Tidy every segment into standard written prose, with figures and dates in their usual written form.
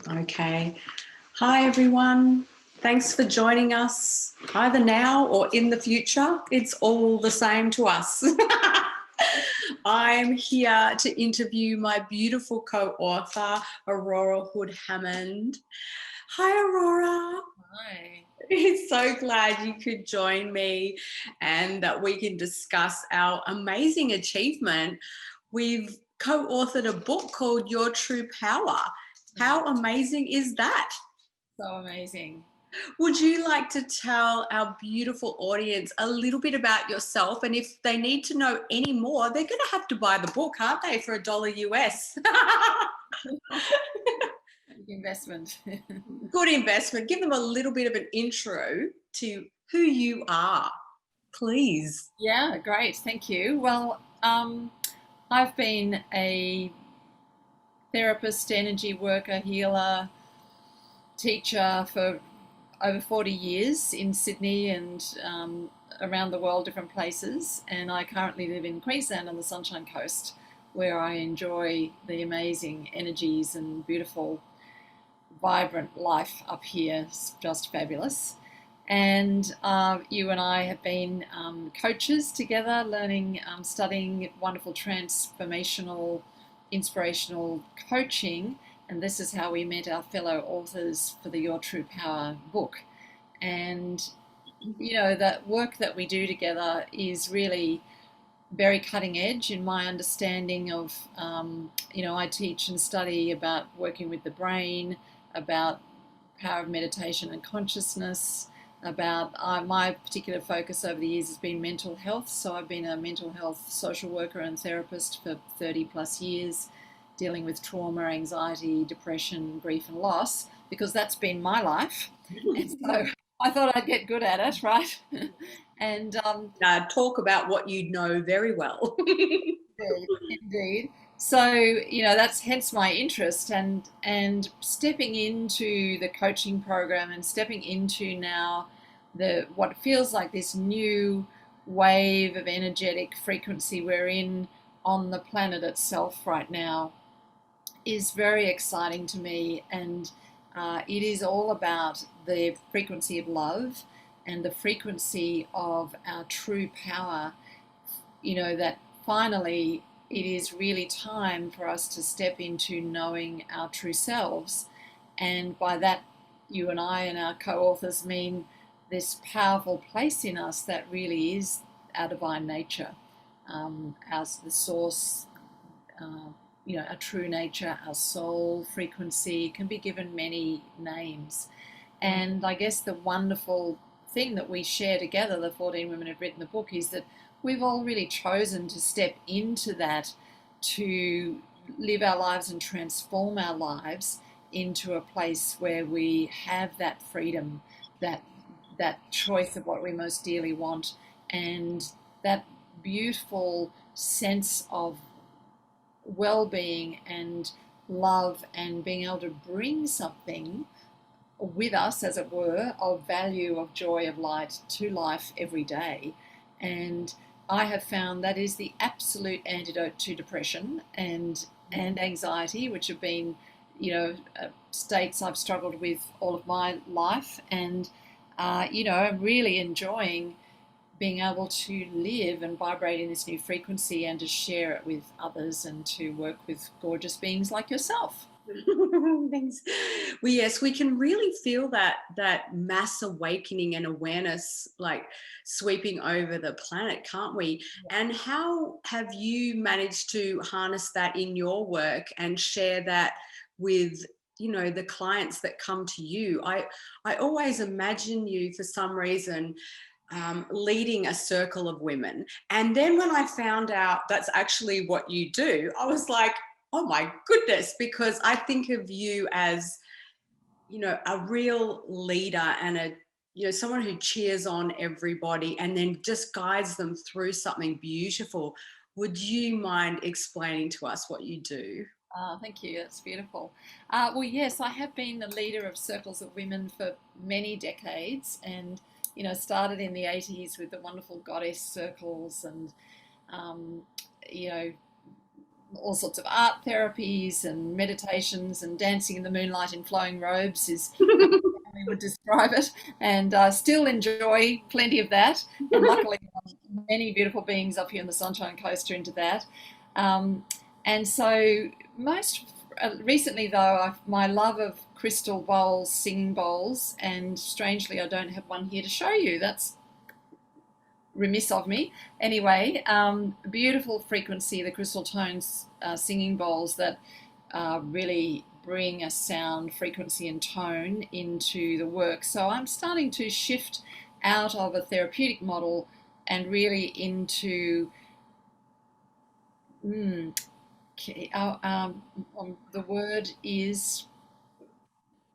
Okay. Hi, everyone. Thanks for joining us, either now or in the future. It's all the same to us. I'm here to interview my beautiful co-author, Aurora Hammond. Hi, Aurora. Hi. So glad you could join me and that we can discuss our amazing achievement. We've co-authored a book called Your True Power. How amazing is that? So amazing. Would you like to tell our beautiful audience a little bit about yourself? And if they need to know any more, they're going to have to buy the book, aren't they, for $1 US? Big investment. Good investment. Give them a little bit of an intro to who you are, please. Yeah, great. Thank you. Well, I've been a therapist, energy worker, healer, teacher for over 40 years in Sydney and around the world, different places. And I currently live in Queensland on the Sunshine Coast, where I enjoy the amazing energies and beautiful vibrant life up here. It's just fabulous. And you and I have been coaches together, learning, studying wonderful transformational, inspirational coaching. And this is how we met our fellow authors for the Your True Power book. And, that work that we do together is really very cutting edge in my understanding of, I teach and study about working with the brain, about power of meditation and consciousness, about my particular focus over the years has been mental health. So I've been a mental health social worker and therapist for 30 plus years, dealing with trauma, anxiety, depression, grief, and loss, because that's been my life. And so I thought I'd get good at it, right? And Talk about what you know very well. Indeed, indeed. So, that's hence my interest and stepping into the coaching program and stepping into now the what feels like this new wave of energetic frequency we're in on the planet itself right now is very exciting to me. And it is all about the frequency of love and the frequency of our true power, that finally it is really time for us to step into knowing our true selves. And by that, you and I and our co-authors mean this powerful place in us that really is our divine nature, as the source, our true nature, our soul frequency can be given many names. And I guess the wonderful thing that we share together, the 14 women who've written the book, is that we've all really chosen to step into that, to live our lives and transform our lives into a place where we have that freedom, that choice of what we most dearly want, and that beautiful sense of well-being and love, and being able to bring something with us, as it were, of value, of joy, of light to life every day. And I have found that is the absolute antidote to depression and anxiety, which have been, states I've struggled with all of my life. And, I'm really enjoying being able to live and vibrate in this new frequency and to share it with others and to work with gorgeous beings like yourself. Thanks. Well, yes, we can really feel that mass awakening and awareness like sweeping over the planet, can't we? And how have you managed to harness that in your work and share that with the clients that come to you? I always imagine you, for some reason, leading a circle of women, and then when I found out that's actually what you do, I was like, oh my goodness, because I think of you as, a real leader and someone who cheers on everybody and then just guides them through something beautiful. Would you mind explaining to us what you do? Thank you. That's beautiful. Well, yes, I have been the leader of circles of women for many decades, and started in the 80s with the wonderful goddess circles, and um, you know, all sorts of art therapies and meditations and dancing in the moonlight in flowing robes is how my family would describe it. And I still enjoy plenty of that. And luckily, many beautiful beings up here on the Sunshine Coast are into that. Um, and so, most recently, though, my love of crystal bowls, singing bowls, and strangely, I don't have one here to show you. That's remiss of me. Anyway, beautiful frequency, the crystal tones singing bowls that really bring a sound, frequency, and tone into the work. So I'm starting to shift out of a therapeutic model and really into the word is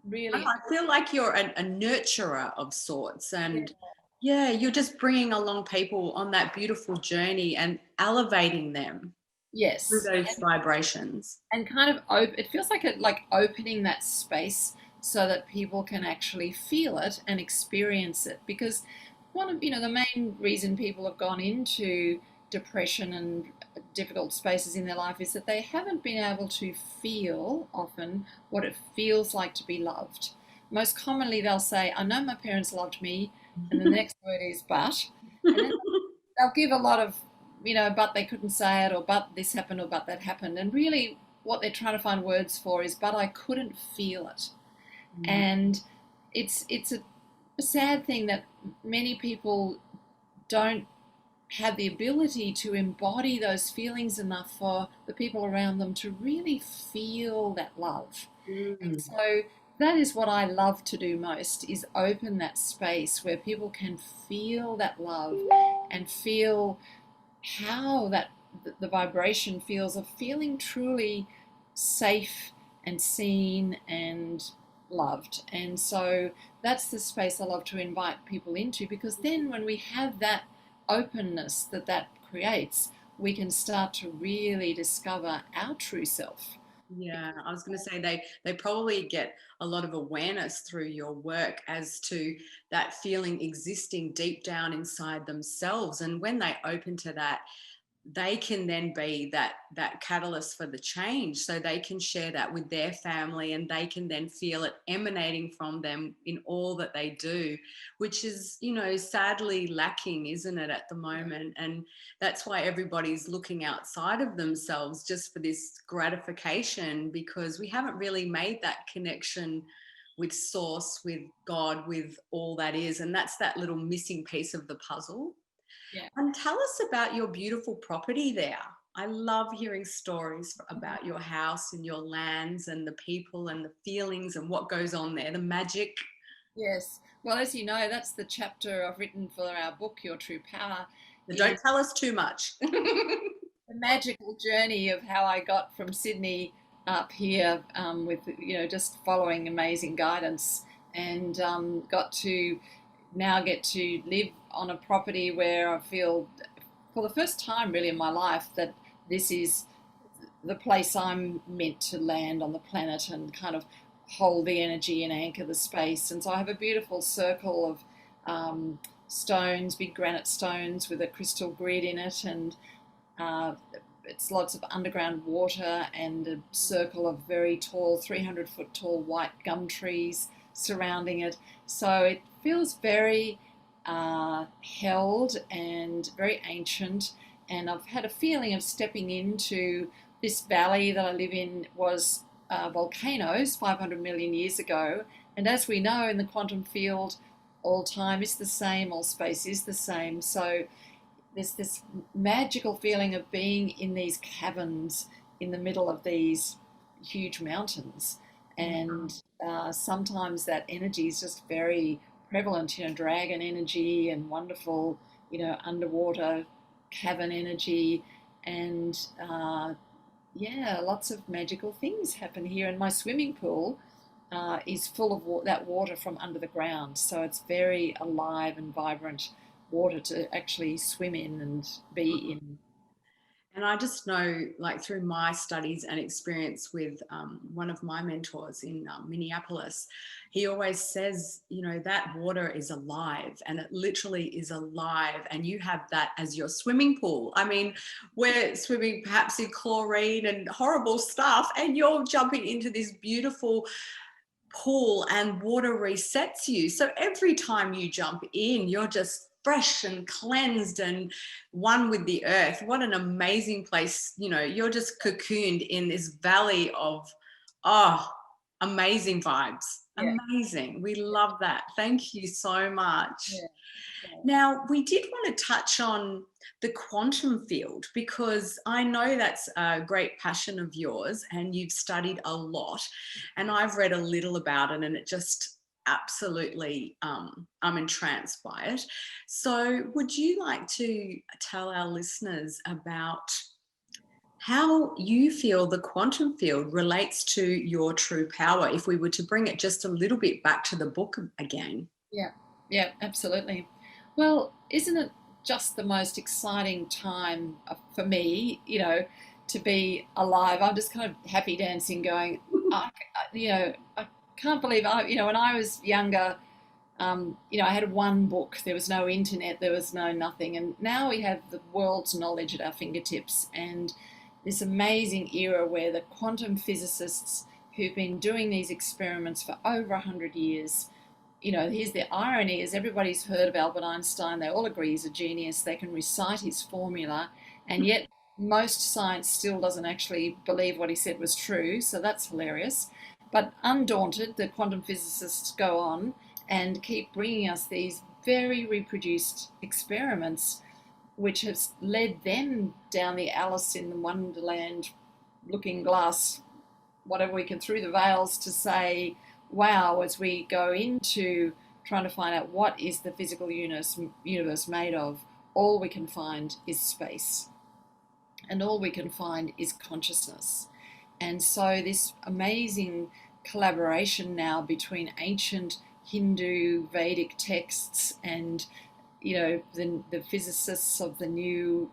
Oh, really I feel like you're a nurturer of sorts, and yeah, you're just bringing along people on that beautiful journey and elevating them through yes, those vibrations. and kind of it feels like opening that space so that people can actually feel it and experience it, because one of the main reason people have gone into depression and difficult spaces in their life is that they haven't been able to feel often what it feels like to be loved. Most commonly they'll say, I know my parents loved me, and then the next word is but, and then they'll give a lot of, but they couldn't say it, or but this happened, or but that happened. And really, what they're trying to find words for is, but I couldn't feel it. Mm. And it's a sad thing that many people don't have the ability to embody those feelings enough for the people around them to really feel that love. And Mm. so that is what I love to do most, is open that space where people can feel that love and feel how that the vibration feels of feeling truly safe and seen and loved. And so that's the space I love to invite people into, because then when we have that openness that creates, we can start to really discover our true self. Yeah, I was going to say they probably get a lot of awareness through your work as to that feeling existing deep down inside themselves, and when they open to that, they can then be that catalyst for the change, so they can share that with their family, and they can then feel it emanating from them in all that they do, which is, sadly lacking, isn't it, at the moment? And that's why everybody's looking outside of themselves just for this gratification, because we haven't really made that connection with source, with God, with all that is, and that's that little missing piece of the puzzle. Yeah. And tell us about your beautiful property there. I love hearing stories about your house and your lands and the people and the feelings and what goes on there, the magic. Yes. Well, as you know, that's the chapter I've written for our book, Your True Power, But is don't tell us too much. the magical journey of how I got from Sydney up here, with just following amazing guidance, and got to now get to live on a property where I feel for the first time really in my life that this is the place I'm meant to land on the planet and kind of hold the energy and anchor the space. And so I have a beautiful circle of stones, big granite stones with a crystal grid in it, and uh, it's lots of underground water and a circle of very tall, 300-foot tall white gum trees surrounding it. So it feels very held and very ancient. And I've had a feeling of stepping into this valley that I live in was volcanoes 500 million years ago. And as we know in the quantum field, all time is the same, all space is the same. So there's this magical feeling of being in these caverns in the middle of these huge mountains. And sometimes that energy is just very prevalent, dragon energy and wonderful, underwater cavern energy. And yeah, lots of magical things happen here. And my swimming pool is full of that water from under the ground. So it's very alive and vibrant water to actually swim in and be in. And I just know, like through my studies and experience with one of my mentors in Minneapolis, he always says, you know, that water is alive, and it literally is alive. And you have that as your swimming pool. I mean, we're swimming perhaps in chlorine and horrible stuff, and you're jumping into this beautiful pool, and water resets you. So every time you jump in, you're just fresh and cleansed and one with the earth. What an amazing place. You know, you're just cocooned in this valley of, oh, amazing vibes. Yeah, Amazing. We love that. Thank you so much. yeah, yeah, Now, we did want to touch on the quantum field because I know that's a great passion of yours and you've studied a lot. And I've read a little about it, and it just absolutely, I'm entranced by it. So, would you like to tell our listeners about how you feel the quantum field relates to your true power, if we were to bring it just a little bit back to the book again? yeah, yeah, absolutely. Well, isn't it just the most exciting time for me, to be alive? I'm just kind of happy dancing, going, I can't believe when I was younger, I had one book. There was no internet. There was no nothing. And now we have the world's knowledge at our fingertips. And this amazing era where the quantum physicists who've been doing these experiments for over 100 years, here's the irony is everybody's heard of Albert Einstein. They all agree he's a genius. They can recite his formula. And yet most science still doesn't actually believe what he said was true. So that's hilarious. But undaunted, the quantum physicists go on and keep bringing us these very reproduced experiments, which has led them down the Alice in the Wonderland looking glass, whatever we can, through the veils, to say, wow, as we go into trying to find out what is the physical universe made of, all we can find is space. And all we can find is consciousness. And so this amazing collaboration now between ancient Hindu Vedic texts and the physicists of the new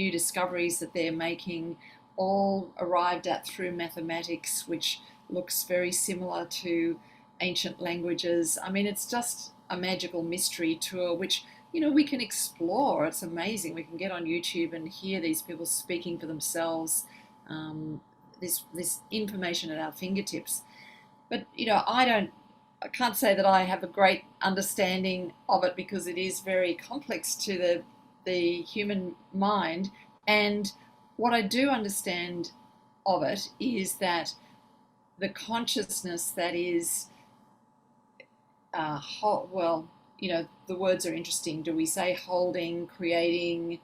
discoveries that they're making, all arrived at through mathematics, which looks very similar to ancient languages. I mean, it's just a magical mystery tour, which we can explore. It's amazing. We can get on YouTube and hear these people speaking for themselves. This information at our fingertips. But I can't say that I have a great understanding of it because it is very complex to the human mind. And what I do understand of it is that the consciousness that is, the words are interesting. Do we say holding, creating,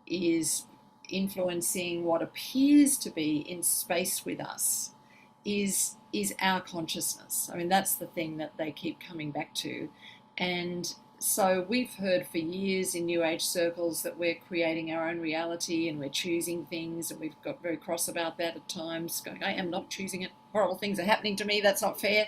is influencing what appears to be in space with us, is our consciousness. I mean, that's the thing that they keep coming back to. And so we've heard for years in New Age circles that we're creating our own reality and we're choosing things, and we've got very cross about that at times, going, I am not choosing it. Horrible things are happening to me. That's not fair.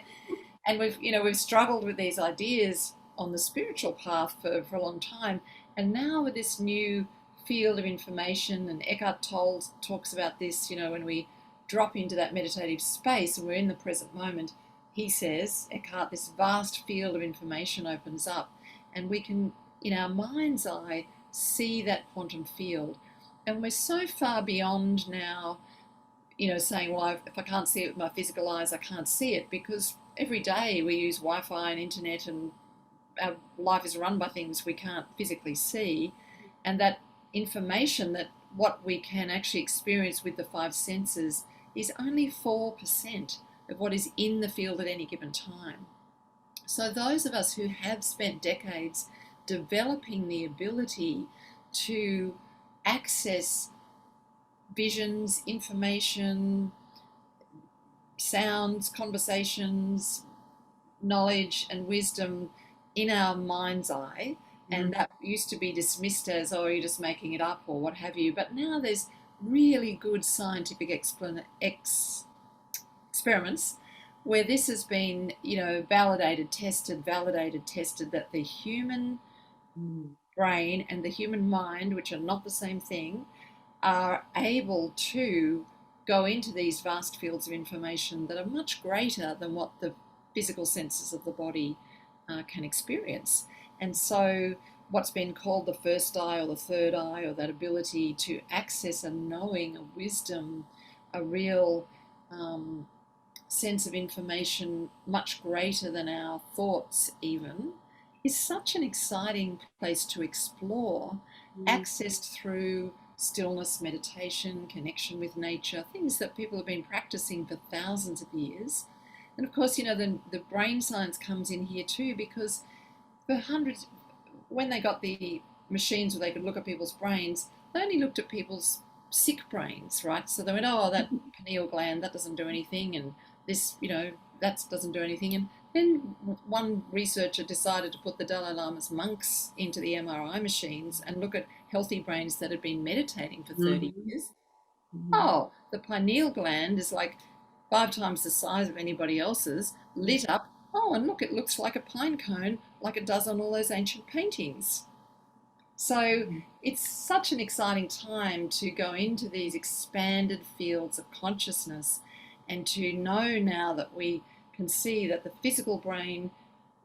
And we've struggled with these ideas on the spiritual path for a long time. And now with this new field of information, and Eckhart Tolle talks about this, when we drop into that meditative space and we're in the present moment, he says, Eckhart, this vast field of information opens up, and we can, in our mind's eye, see that quantum field. And we're so far beyond now, saying, well, if I can't see it with my physical eyes, I can't see it, because every day we use Wi-Fi and internet, and our life is run by things we can't physically see. And that information, that what we can actually experience with the five senses, is only 4% of what is in the field at any given time. So those of us who have spent decades developing the ability to access visions, information, sounds, conversations, knowledge and wisdom in our mind's eye, and that used to be dismissed as, oh, you're just making it up or what have you. But now there's really good scientific experiments where this has been, validated, tested, that the human brain and the human mind, which are not the same thing, are able to go into these vast fields of information that are much greater than what the physical senses of the body can experience. And so what's been called the first eye or the third eye, or that ability to access a knowing, a wisdom, a real sense of information much greater than our thoughts even, is such an exciting place to explore, Mm. accessed through stillness, meditation, connection with nature, things that people have been practicing for thousands of years. And of course, the brain science comes in here too, because for hundreds, when they got the machines where they could look at people's brains, they only looked at people's sick brains, right? So they went, oh, that pineal gland, that doesn't do anything, and this, that doesn't do anything. And then one researcher decided to put the Dalai Lama's monks into the MRI machines and look at healthy brains that had been meditating for 30 Mhm. years. Mhm. Oh, the pineal gland is like 5 times the size of anybody else's, lit up. Oh, and look, it looks like a pine cone, like it does on all those ancient paintings. So Mhm. it's such an exciting time to go into these expanded fields of consciousness, and to know now that we can see that the physical brain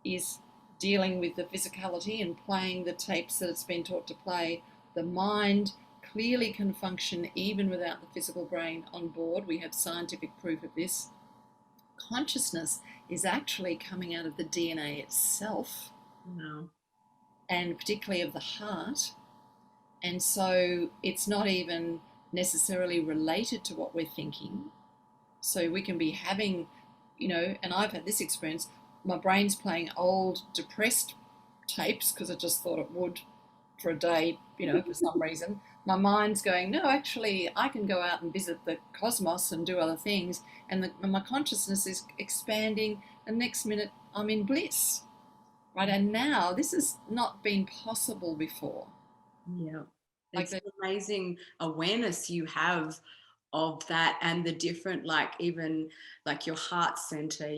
is dealing with the physicality and playing the tapes that it's been taught to play. The mind clearly can function even without the physical brain on board. We have scientific proof of this. Consciousness is actually coming out of the DNA itself, Wow. and particularly of the heart. And so it's not even necessarily related to what we're thinking. So we can be having, and I've had this experience, my brain's playing old depressed tapes because I just thought it would for a day, for some reason. My mind's going, no, actually, I can go out and visit the cosmos and do other things. And my consciousness is expanding, and next minute I'm in bliss, right? And now this has not been possible before. Yeah. Like It's the an amazing awareness you have of that, and the different, like, even like your heart center,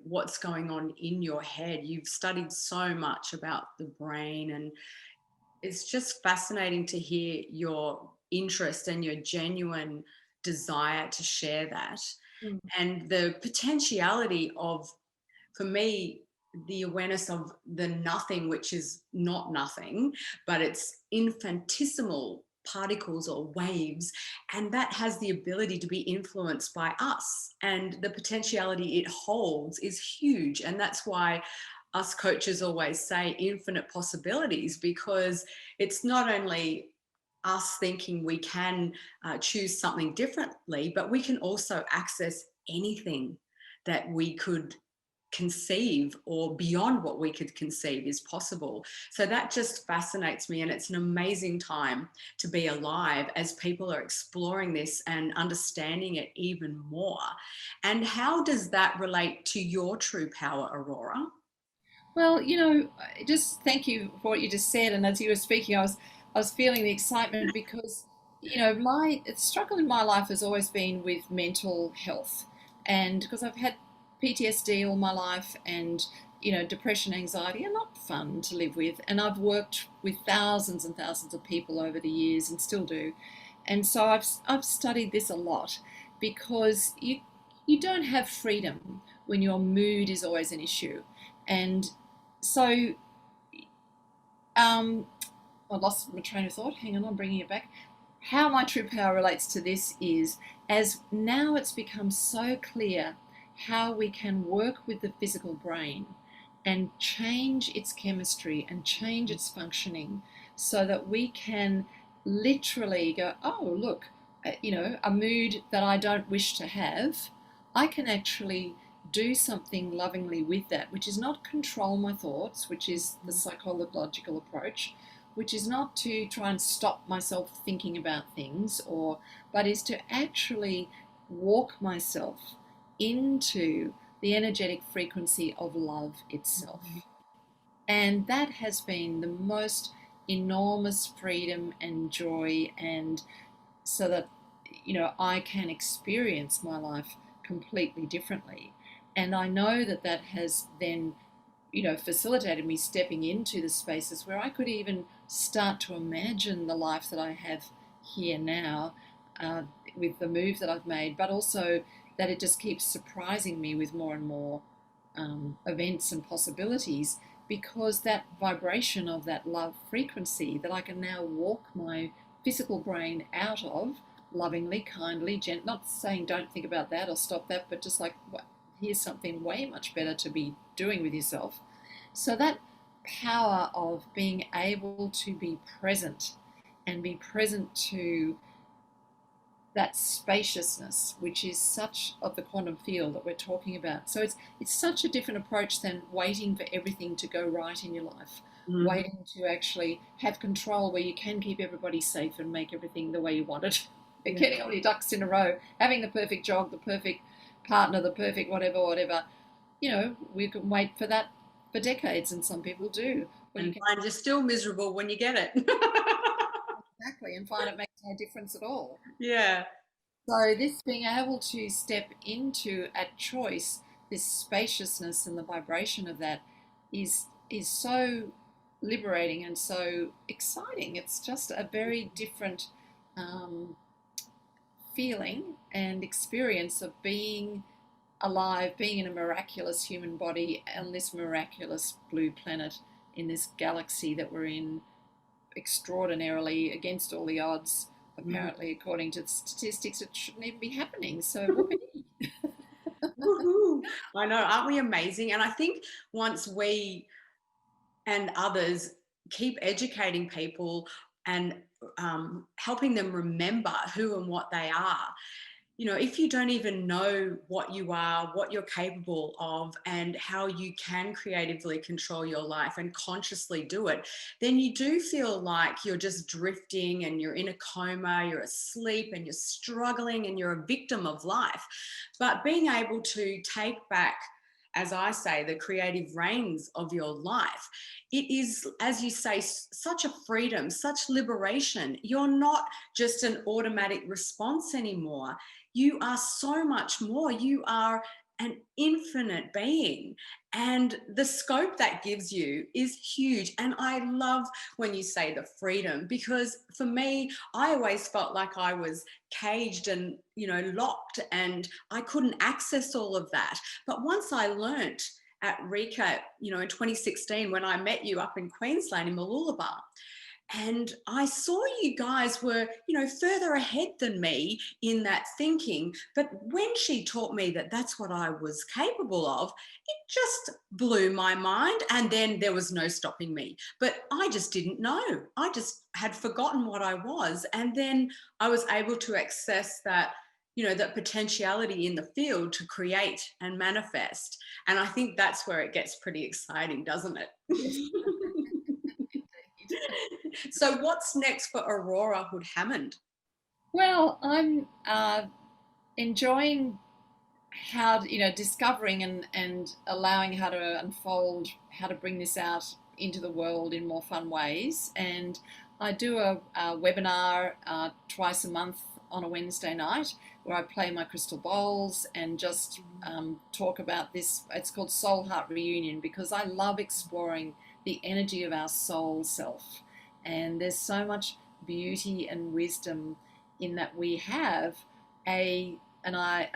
what's going on in your head. You've studied so much about the brain, and it's just fascinating to hear your interest and your genuine desire to share that, Mm. and the potentiality of, for me, the awareness of the nothing, which is not nothing, but it's infinitesimal particles or waves, and that has the ability to be influenced by us, and the potentiality it holds is huge. And that's why us coaches always say infinite possibilities, because it's not only us thinking we can choose something differently, but we can also access anything that we could conceive, or beyond what we could conceive is possible. So that just fascinates me, and it's an amazing time to be alive as people are exploring this and understanding it even more. And how does that relate to your true power, Aurora? Well, just thank you for what you just said. And as you were speaking, I was feeling the excitement because, my struggle in my life has always been with mental health, and because I've had PTSD all my life, and depression, anxiety are not fun to live with. And I've worked with thousands and thousands of people over the years, and still do. And so I've studied this a lot, because you don't have freedom when your mood is always an issue. And so um, I lost my train of thought. Hang on, I'm bringing it back. How my true power relates to this is, as now it's become so clear how we can work with the physical brain and change its chemistry and change its functioning, so that we can literally go, oh, look, a mood that I don't wish to have, I can actually do something lovingly with that, which is not control my thoughts, which is the psychological approach, which is not to try and stop myself thinking about things, but is to actually walk myself into the energetic frequency of love itself. And that has been the most enormous freedom and joy, and so that I can experience my life completely differently. And I know that that has then facilitated me stepping into the spaces where I could even start to imagine the life that I have here now, uh, with the move that I've made, but also that it just keeps surprising me with more and more events and possibilities, because that vibration of that love frequency that I can now walk my physical brain out of lovingly, kindly, not saying don't think about that or stop that, but just like, here's something way much better to be doing with yourself. So that power of being able to be present and be present to that spaciousness, which is such of the quantum field that we're talking about. So it's such a different approach than waiting for everything to go right in your life, Mhm. waiting to actually have control where you can keep everybody safe and make everything the way you want it. Yeah. Getting all your ducks in a row, having the perfect job, the perfect partner, the perfect whatever, whatever. You know, we can wait for that for decades, and some people do. Well, you And can find you're still miserable when you get it. exactly and find it makes no difference at all. Yeah. So this being able to step into at choice, this spaciousness and the vibration of that is so liberating and so exciting. It's just a very different um, feeling and experience of being alive, being in a miraculous human body on this miraculous blue planet in this galaxy that we're in, extraordinarily against all the odds. Mhm. Apparently, according to the statistics, it shouldn't even be happening. So, whoopee. Woohoo. I know, aren't we amazing? And I think once we and others keep educating people and helping them remember who and what they are. You know, if you don't even know what you are, what you're capable of, and how you can creatively control your life and consciously do it, then you do feel like you're just drifting and you're in a coma, you're asleep and you're struggling and you're a victim of life. But being able to take back, as I say, the creative reins of your life, it is, as you say, such a freedom, such liberation. You're not just an automatic response anymore. You are so much more. You are an infinite being. And the scope that gives you is huge. And I love when you say the freedom, because for me, I always felt like I was caged and, locked, and I couldn't access all of that. But once I learnt at Rika, in 2016, when I met you up in Queensland in Mooloolaba, and I saw you guys were, further ahead than me in that thinking. But when she taught me that that's what I was capable of, it just blew my mind. And then there was no stopping me. But I just didn't know. I just had forgotten what I was. And then I was able to access that. That potentiality in the field to create and manifest. And I think that's where it gets pretty exciting, doesn't it? Yes, indeed. So what's next for Aurora Hood Hammond? Well, I'm enjoying how, discovering and allowing how to unfold, how to bring this out into the world in more fun ways. And I do a webinar twice a month on a Wednesday night where I play my crystal bowls and just talk about this. It's called Soul Heart Reunion, because I love exploring the energy of our soul self. And there's so much beauty and wisdom in that we have a and I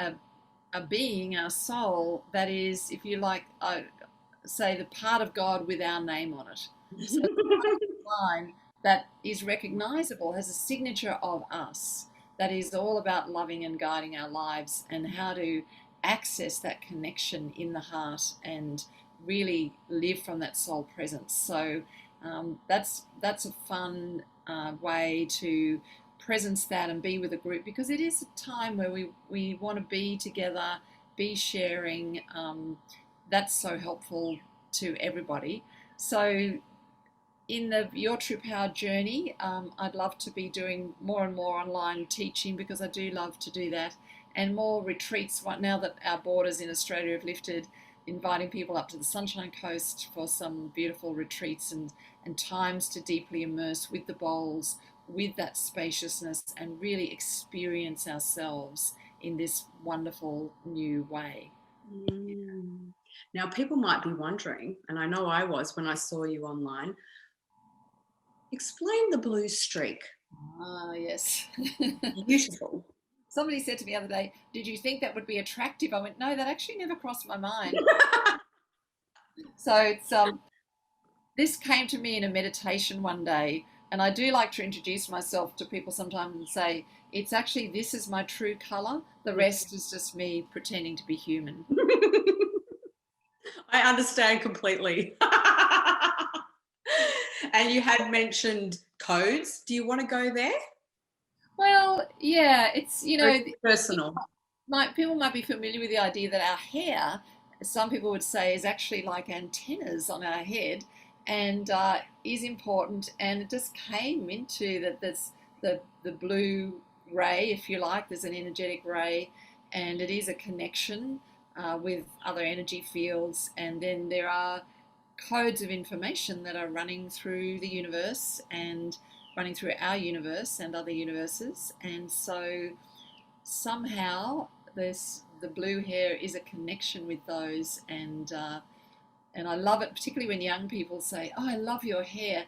a being, our soul, that is, if you like, say the part of God with our name on it. So it's a line that is recognizable, has a signature of us, that is all about loving and guiding our lives and how to access that connection in the heart and really live from that soul presence. So that's a fun way to presence that and be with a group, because it is a time where we want to be together, be sharing. That's so helpful to everybody. So in the Your True Power journey, I'd love to be doing more and more online teaching, because I do love to do that, and more retreats right now that our borders in Australia have lifted, inviting people up to the Sunshine Coast for some beautiful retreats and times to deeply immerse with the bowls, with that spaciousness, and really experience ourselves in this wonderful new way. Mm. Now, people might be wondering, and I know I was when I saw you online, explain the blue streak. Ah, yes. Beautiful. Somebody said to me the other day, "Did you think that would be attractive?" I went, "No, that actually never crossed my mind." So it's this came to me in a meditation one day, and I do like to introduce myself to people sometimes and say, "It's actually this is my true color. The rest is just me pretending to be human." I understand completely. And you had mentioned codes. Do you want to go there? Well, yeah, it's Or is it personal? people might be familiar with the idea that our hair, some people would say, is actually like antennas on our head, and is important. And it just came into that. There's the blue ray, if you like. There's an energetic ray, and it is a connection with other energy fields. And then there are codes of information that are running through the universe and running through our universe and other universes. And so somehow the blue hair is a connection with those, and I love it, particularly when young people say, "Oh, I love your hair,"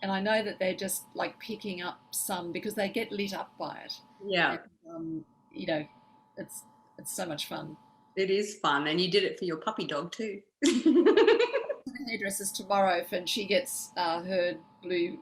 and I know that they're just like picking up some because they get lit up by it, Yeah, and you know, it's it's so much fun. it is fun. And you did it for your puppy dog too. To the hairdressers tomorrow, and she gets her blue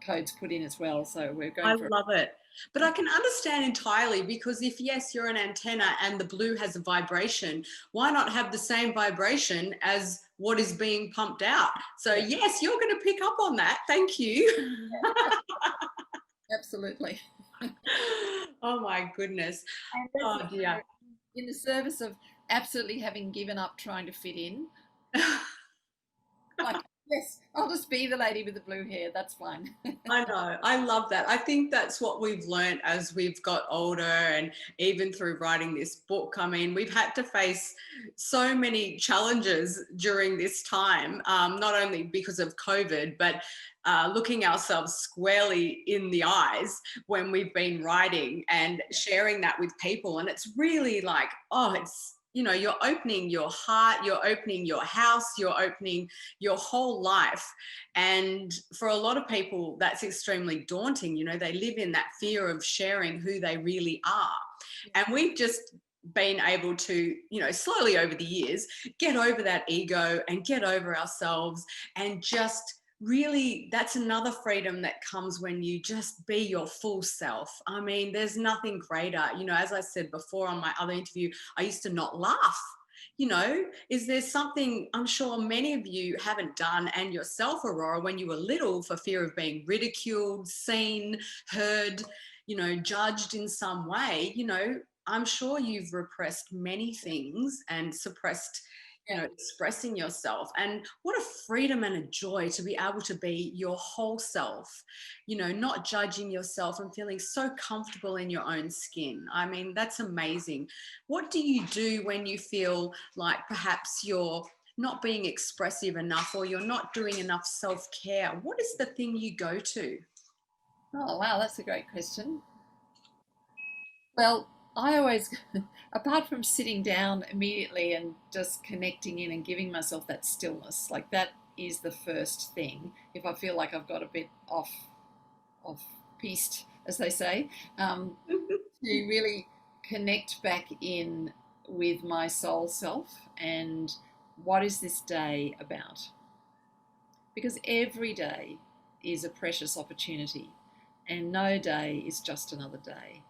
codes put in as well. So we're I going for. love it. But I can understand entirely because if, yes, you're an antenna and the blue has a vibration, why not have the same vibration as what is being pumped out? So, Yeah, yes, you're going to pick up on that. Thank you. absolutely. Oh, my goodness. And that's, Oh, dear. in the service of absolutely having given up trying to fit in, like, yes, I'll just be the lady with the blue hair. That's fine. I know. I love that. I think that's what we've learned as we've got older and even through writing this book. I mean, we've had to face so many challenges during this time, not only because of COVID, but looking ourselves squarely in the eyes when we've been writing and sharing that with people. And it's really like, oh, it's, you know, you're opening your heart, you're opening your house, you're opening your whole life. And for a lot of people, that's extremely daunting. You know, they live in that fear of sharing who they really are. And we've just been able to, you know, slowly over the years, get over that ego and get over ourselves and just really, that's another freedom that comes when you just be your full self. I mean, there's nothing greater. You know, as I said before on my other interview, I used to not laugh. You know, is there something I'm sure many of you haven't done, and yourself, Aurora, when you were little for fear of being ridiculed, seen, heard, you know, judged in some way? You know, I'm sure you've repressed many things and suppressed, you Yeah. know, expressing yourself. And what a freedom and a joy to be able to be your whole self, you know, not judging yourself and feeling so comfortable in your own skin. I mean, that's amazing. What do you do when you feel like perhaps you're not being expressive enough or you're not doing enough self-care? What is the thing you go to? Oh, wow, that's a great question. Well, I always, apart from sitting down immediately and just connecting in and giving myself that stillness, like that is the first thing. If I feel like I've got a bit off piste, as they say, to really connect back in with my soul self and what is this day about? Because every day is a precious opportunity, and no day is just another day.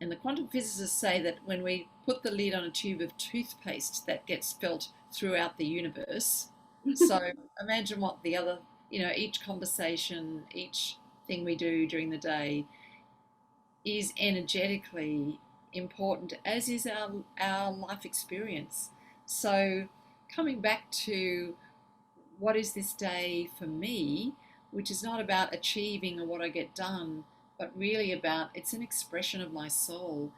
And the quantum physicists say that when we put the lid on a tube of toothpaste, that gets felt throughout the universe. So imagine what the other, each conversation, each thing we do during the day is energetically important, as is our life experience. So coming back to what is this day for me, which is not about achieving or what I get done, but really about it's an expression of my soul.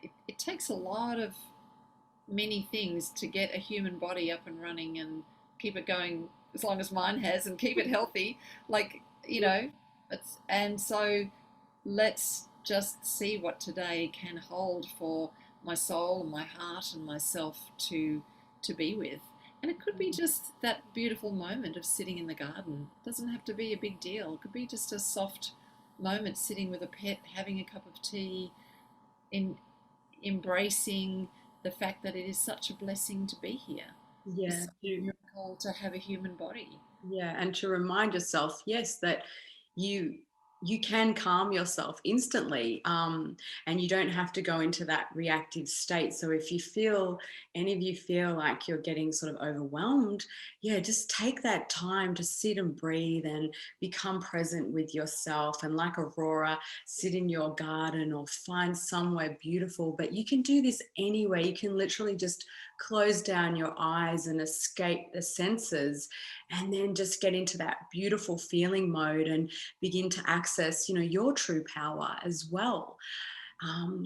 It takes a lot of many things to get a human body up and running and keep it going as long as mine has and keep it healthy. Like, and so let's just see what today can hold for my soul and my heart and myself to be with. And it could be just that beautiful moment of sitting in the garden. It doesn't have to be a big deal. It could be just a soft moments sitting with a pet, having a cup of tea, in embracing the fact that it is such a blessing to be here. It's Yeah. such a miracle to have a human body. Yeah, and to remind yourself, yes, that you you can calm yourself instantly, and you don't have to go into that reactive state. So if you feel, any of you feel like you're getting sort of overwhelmed, yeah, just take that time to sit and breathe and become present with yourself. And like Aurora, sit in your garden or find somewhere beautiful. But you can do this anywhere. You can literally just close down your eyes and escape the senses, and then just get into that beautiful feeling mode and begin to access, your true power as well.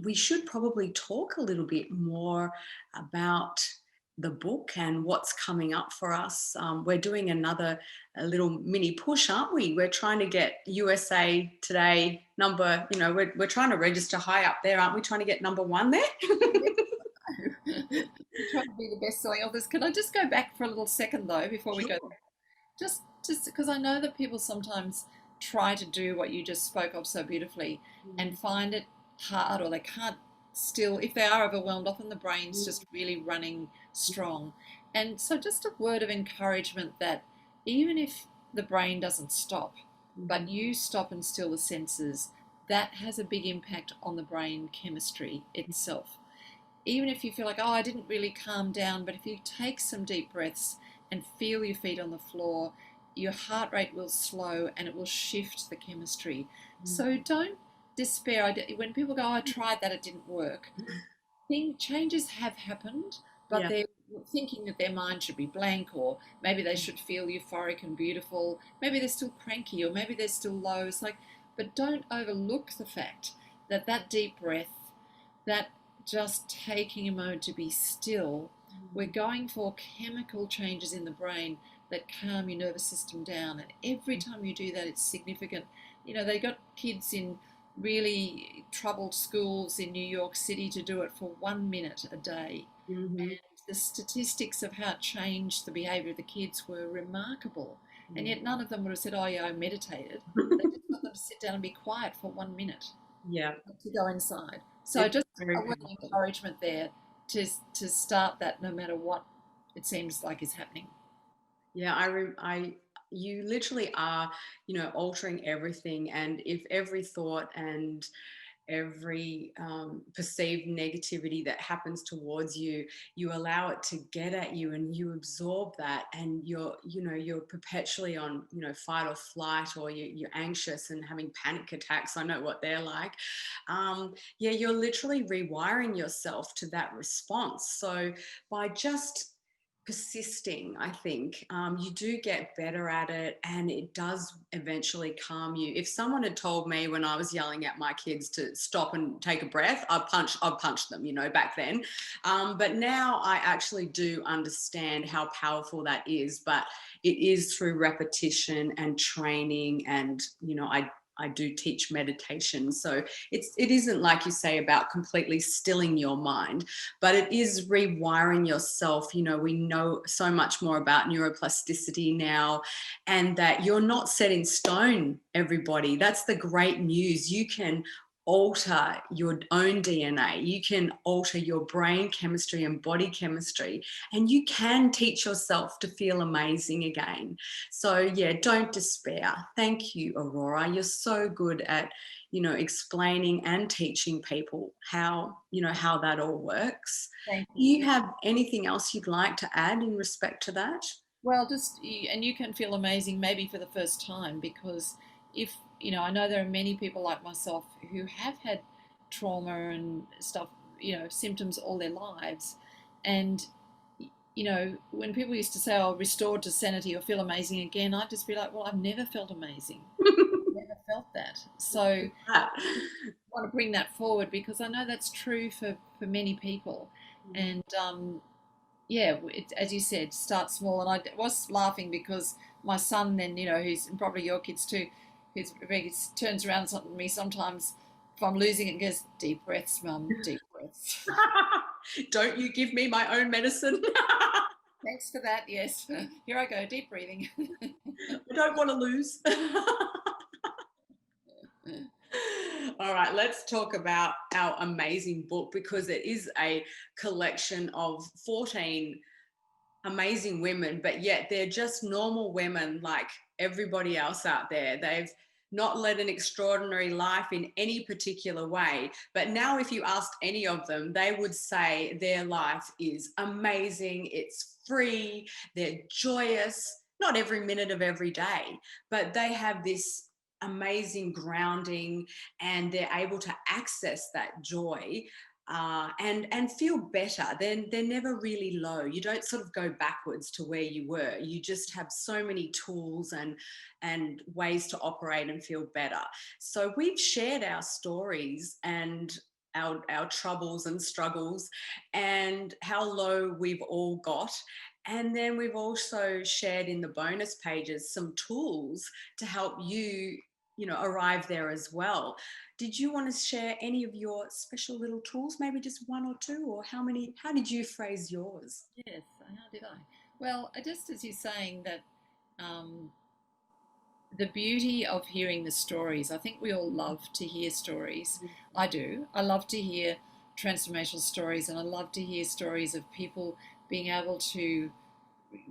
We should probably talk a little bit more about the book and what's coming up for us. We're doing a little mini push, aren't we? We're trying to get USA Today number, we're trying to register high up there, aren't we? Trying to get number one there. We try to be the best-selling authors. Can I just go back for a little second though before we go? Sure. Just because I know that people sometimes try to do what you just spoke of so beautifully and find it hard, or they can't still, if they are overwhelmed, often the brain's just really running strong. And so just a word of encouragement that even if the brain doesn't stop, but you stop and still the senses, that has a big impact on the brain chemistry itself. Even if you feel like, oh, I didn't really calm down, but if you take some deep breaths and feel your feet on the floor, your heart rate will slow and it will shift the chemistry. So don't despair. When people go, oh, I tried that, it didn't work. Changes have happened, but Yeah. they're thinking that their mind should be blank, or maybe they should feel euphoric and beautiful. Maybe they're still cranky, or maybe they're still low. It's like, but don't overlook the fact that that deep breath, that just taking a moment to be still, we're going for chemical changes in the brain that calm your nervous system down. And every time you do that, it's significant. They got kids in really troubled schools in New York City to do it for 1 minute a day. Mm-hmm. And the statistics of how it changed the behavior of the kids were remarkable. And yet none of them would have said, oh yeah, I meditated. They just got them to sit down and be quiet for 1 minute Yeah. to go inside. So It's just very a word of powerful. encouragement there to start that no matter what it seems like is happening. Yeah, you literally are, altering everything. And if every thought and every perceived negativity that happens towards you, you allow it to get at you and you absorb that, and you're perpetually on, fight or flight, or you're anxious and having panic attacks. I know what they're like. Yeah, you're literally rewiring yourself to that response. So by just persisting, I think you do get better at it, and it does eventually calm you. If someone had told me when I was yelling at my kids to stop and take a breath, I'd punch them, back then. But now I actually do understand how powerful that is. But it is through repetition and training, and I do teach meditation. So it isn't, like you say, about completely stilling your mind, but it is rewiring yourself. We know so much more about neuroplasticity now, and that you're not set in stone, everybody. That's the great news. You can alter your own DNA, you can alter your brain chemistry and body chemistry, and you can teach yourself to feel amazing again. So yeah, don't despair. Thank you, Aurora. You're so good at explaining and teaching people how that all works. Thank Do you you. have anything else you'd like to add in respect to that? Well, and you can feel amazing maybe for the first time, because if, I know there are many people like myself who have had trauma and stuff, symptoms all their lives. And, when people used to say, oh, restored to sanity or feel amazing again, I'd just be like, well, I've never felt amazing. I've never felt that. So want to bring that forward because I know that's true for many people. And yeah, as you said, start small. And I was laughing because my son then, who's and probably your kids too, who's he turns around to me sometimes if I'm losing it and goes, deep breaths, mum, deep breaths. Don't you give me my own medicine. Thanks for that. Yes. Here I go, deep breathing. I don't want to lose. All right, let's talk about our amazing book, because it is a collection of 14 amazing women, but yet they're just normal women like everybody else out there. They've not led an extraordinary life in any particular way. But now, if you asked any of them, they would say their life is amazing, it's free, they're joyous, not every minute of every day, but they have this amazing grounding, and they're able to access that joy, and feel better. They're never really low. You don't sort of go backwards to where you were. You just have so many tools and ways to operate and feel better. So we've shared our stories and our troubles and struggles, and how low we've all got. And then we've also shared in the bonus pages some tools to help you, arrive there as well. Did you want to share any of your special little tools? Maybe just one or two, or how many? How did you phrase yours? Yes, how did I? Well, just as you're saying that, um, the beauty of hearing the stories, I think we all love to hear stories. I do. I love to hear transformational stories, and I love to hear stories of people being able to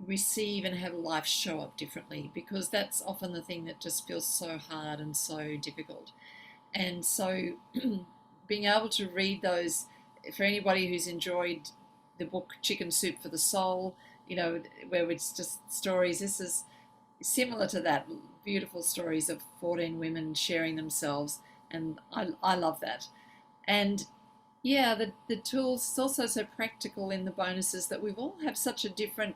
receive and have life show up differently, because that's often the thing that just feels so hard and so difficult. And so being able to read those, for anybody who's enjoyed the book Chicken Soup for the Soul, where it's just stories, this is similar to that, beautiful stories of 14 women sharing themselves. And I love that. And yeah, the tools, it's also so practical in the bonuses that we've all have such a different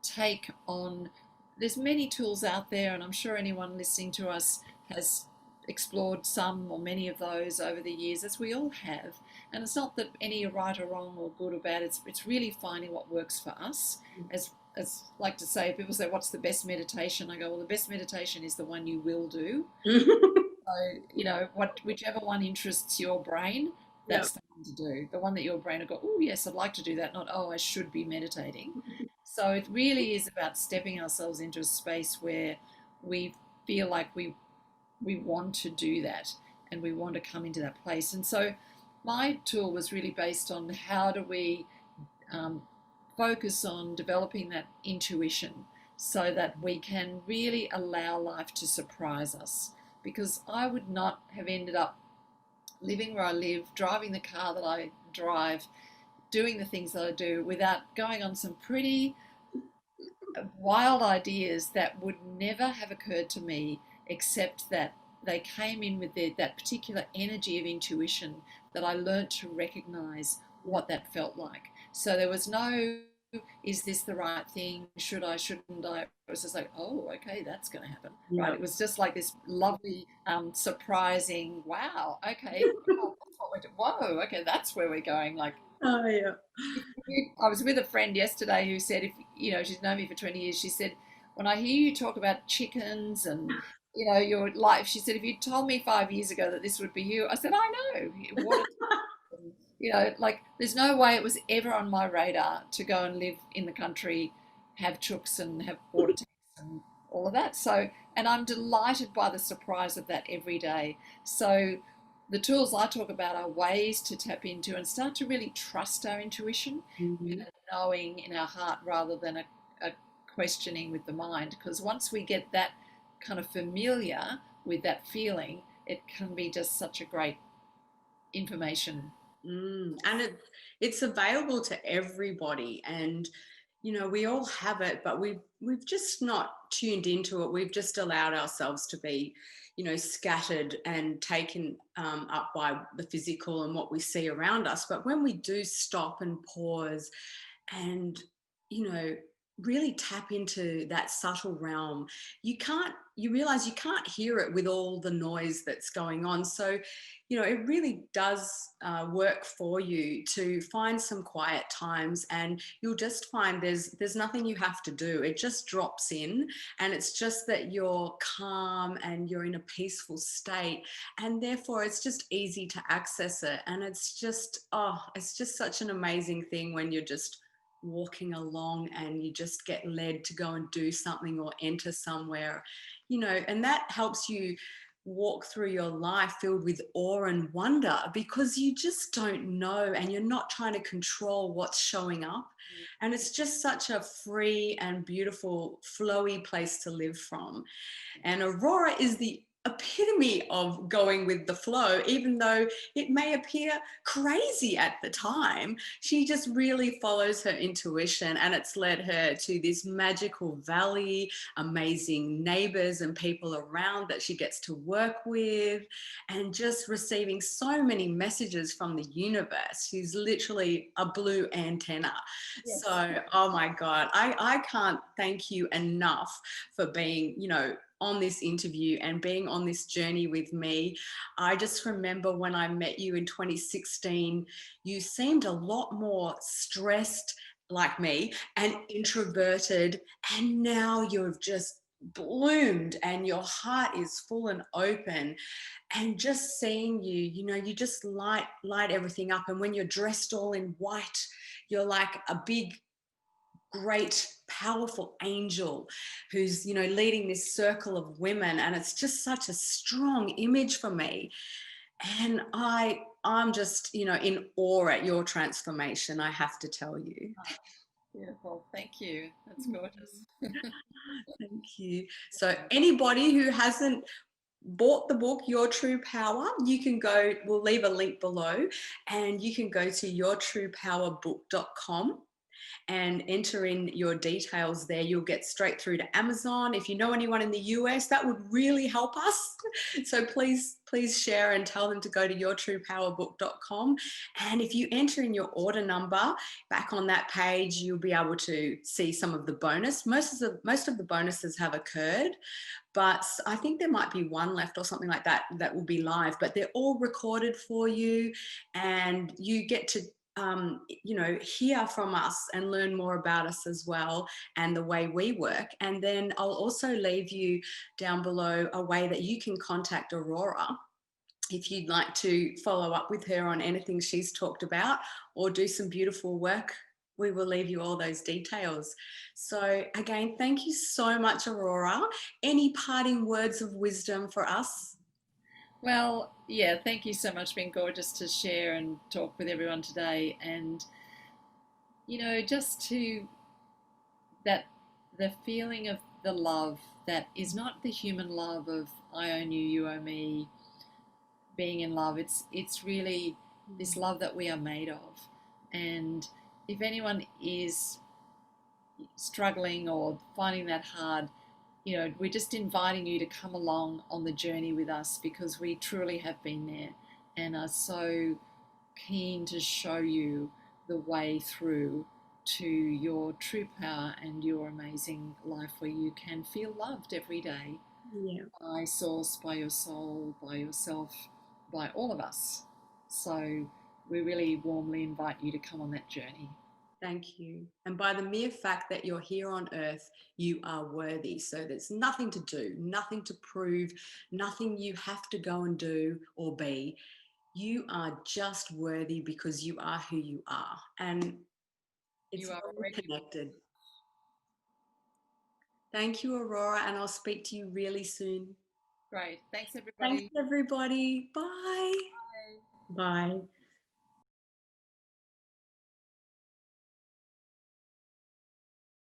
take on. There's many tools out there, and I'm sure anyone listening to us has explored some or many of those over the years, as we all have. And it's not that any are right or wrong or good or bad. It's really finding what works for us. As like to say, people say, "What's the best meditation?" I go, "Well, the best meditation is the one you will do." So, whichever one interests your brain, Yeah. that's the one to do. The one that your brain will go, "Oh, yes, I'd like to do that," not, "Oh, I should be meditating." So it really is about stepping ourselves into a space where we feel like we want to do that, and we want to come into that place. And so my tool was really based on how do we um, focus on developing that intuition so that we can really allow life to surprise us. Because I would not have ended up living where I live, driving the car that I drive, doing the things that I do without going on some pretty wild ideas that would never have occurred to me, except that they came in with that particular energy of intuition that I learned to recognize what that felt like. So there was no, is this the right thing? Should I, shouldn't I? It was just like, oh, okay, that's going to happen, right? Yeah. It was just like this lovely, surprising, wow, okay, oh, that's what we're doing. Whoa, okay, that's where we're going. Like, Oh, yeah. I was with a friend yesterday who said, if she's known me for 20 years, she said, when I hear you talk about chickens and your life, she said, if you told me 5 years ago that this would be you, I said, I know what it's, like there's no way it was ever on my radar to go and live in the country, have chooks and have water tanks and all of that. So, and I'm delighted by the surprise of that every day. So the tools I talk about are ways to tap into and start to really trust our intuition, Mhm. knowing in our heart rather than a questioning with the mind. Because once we get that kind of familiar with that feeling, it can be just such a great information. And it's available to everybody, and we all have it, but we've just not tuned into it. We've just allowed ourselves to be, scattered and taken up by the physical and what we see around us. But when we do stop and pause and, you know, really tap into that subtle realm, you realize you can't hear it with all the noise that's going on. So, it really does work for you to find some quiet times, and you'll just find there's nothing you have to do. It just drops in, and it's just that you're calm and you're in a peaceful state, and therefore it's just easy to access it. And it's just such an amazing thing when you're just walking along and you just get led to go and do something or enter somewhere, and that helps you walk through your life filled with awe and wonder because you just don't know and you're not trying to control what's showing up. And it's just such a free and beautiful, flowy place to live from. And Aurora is the epitome of going with the flow, even though it may appear crazy at the time. She just really follows her intuition, and it's led her to this magical valley, amazing neighbors and people around that she gets to work with, and just receiving so many messages from the universe. She's literally a blue antenna. Yes. So, oh my God, I can't thank you enough for being, on this interview and being on this journey with me. I just remember when I met you in 2016, you seemed a lot more stressed like me and introverted, and now you've just bloomed and your heart is full and open. And just seeing you, you just light everything up. And when you're dressed all in white, you're like a big, great, powerful angel who's leading this circle of women, and it's just such a strong image for me. And I'm just in awe at your transformation, I have to tell you. Beautiful. Thank you. That's gorgeous. Thank you. So anybody who hasn't bought the book Your True Power, you can go, we'll leave a link below, and you can go to yourtruepowerbook.com and enter in your details there. You'll get straight through to Amazon. If you know anyone in the US, that would really help us. So please share and tell them to go to yourtruepowerbook.com. And if you enter in your order number back on that page, you'll be able to see some of the bonus. Most of the bonuses have occurred, but I think there might be one left or something like that that will be live, but they're all recorded for you, and you get to hear from us and learn more about us as well and the way we work. And then I'll also leave you down below a way that you can contact Aurora if you'd like to follow up with her on anything she's talked about or do some beautiful work. We will leave you all those details. So again, thank you so much, Aurora. Any parting words of wisdom for us? Well, yeah, thank you so much. It's been gorgeous to share and talk with everyone today. And, just to that the feeling of the love that is not the human love of I own you, you owe me, being in love. It's really this love that we are made of. And if anyone is struggling or finding that hard, we're just inviting you to come along on the journey with us, because we truly have been there and are so keen to show you the way through to your true power and your amazing life where you can feel loved every day. Yeah. By source, by your soul, by yourself, by all of us. So we really warmly invite you to come on that journey. Thank you. And by the mere fact that you're here on earth, you are worthy. So there's nothing to do, nothing to prove, nothing you have to go and do or be. You are just worthy because you are who you are. And it's You are all already connected. Thank you, Aurora, and I'll speak to you really soon. great. Thanks, Thanks, everybody. everybody. Bye. Bye. Bye.